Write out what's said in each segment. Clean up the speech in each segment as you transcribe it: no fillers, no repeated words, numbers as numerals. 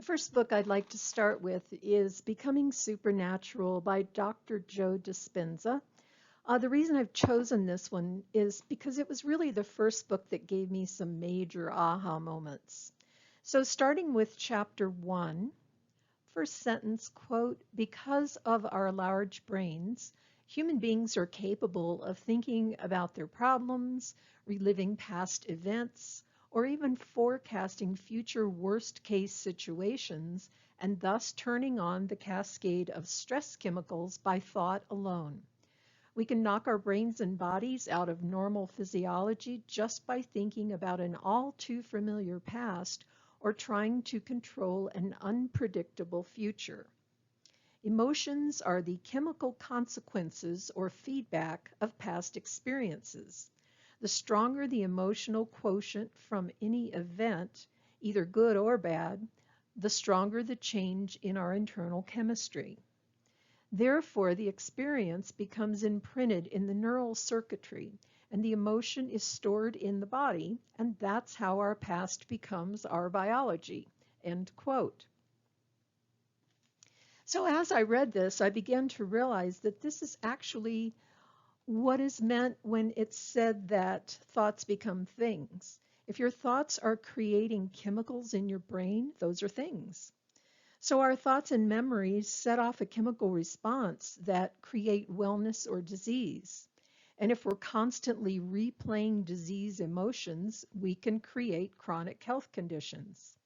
The first book I'd like to start with is Becoming Supernatural by Dr. Joe Dispenza. The reason I've chosen this one is because it was really the first book that gave me some major aha moments. So starting with chapter 1, first sentence, quote, "Because of our large brains, human beings are capable of thinking about their problems, reliving past events, or even forecasting future worst-case situations, and thus turning on the cascade of stress chemicals by thought alone. We can knock our brains and bodies out of normal physiology just by thinking about an all too familiar past or trying to control an unpredictable future. Emotions are the chemical consequences or feedback of past experiences. The stronger the emotional quotient from any event, either good or bad, the stronger the change in our internal chemistry. Therefore, the experience becomes imprinted in the neural circuitry, and the emotion is stored in the body, and that's how our past becomes our biology." End quote. So as I read this, I began to realize that this is actually what is meant when it's said that thoughts become things. If your thoughts are creating chemicals in your brain, those are things. So our thoughts and memories set off a chemical response that create wellness or disease. And if we're constantly replaying disease emotions, we can create chronic health conditions.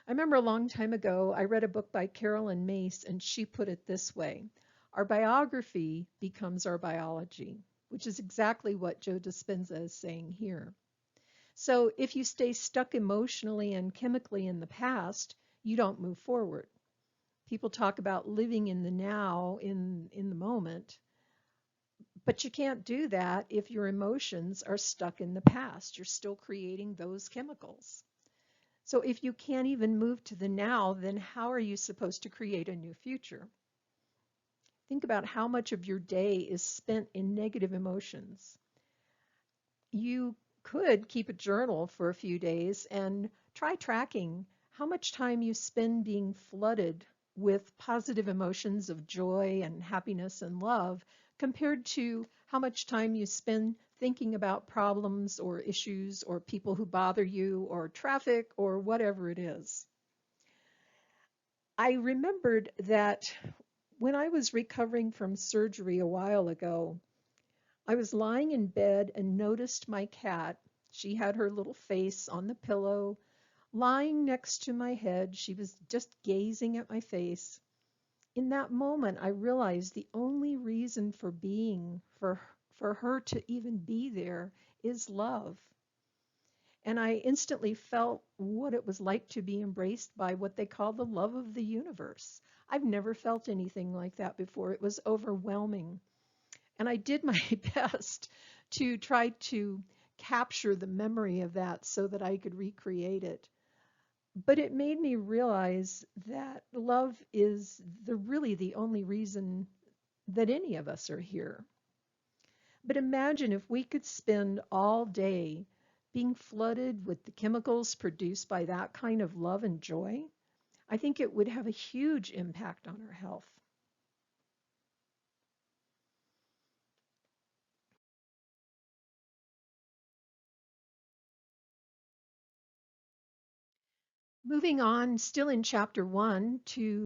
I remember a long time ago, I read a book by Carolyn Mace, and she put it this way: "Our biography becomes our biology," which is exactly what Joe Dispenza is saying here. So if you stay stuck emotionally and chemically in the past, you don't move forward. People talk about living in the now, in the moment, but you can't do that if your emotions are stuck in the past. You're still creating those chemicals. So if you can't even move to the now, then how are you supposed to create a new future? Think about how much of your day is spent in negative emotions. You could keep a journal for a few days and try tracking how much time you spend being flooded with positive emotions of joy and happiness and love compared to how much time you spend thinking about problems or issues or people who bother you or traffic or whatever it is. I remembered that when I was recovering from surgery a while ago, I was lying in bed and noticed my cat. She had her little face on the pillow, lying next to my head. She was just gazing at my face. In that moment, I realized the only reason for being, for her to even be there, is love. And I instantly felt what it was like to be embraced by what they call the love of the universe. I've never felt anything like that before. It was overwhelming. And I did my best to try to capture the memory of that so that I could recreate it. But it made me realize that love is really the only reason that any of us are here. But imagine if we could spend all day being flooded with the chemicals produced by that kind of love and joy. I think it would have a huge impact on our health. Moving on, still in chapter 1, to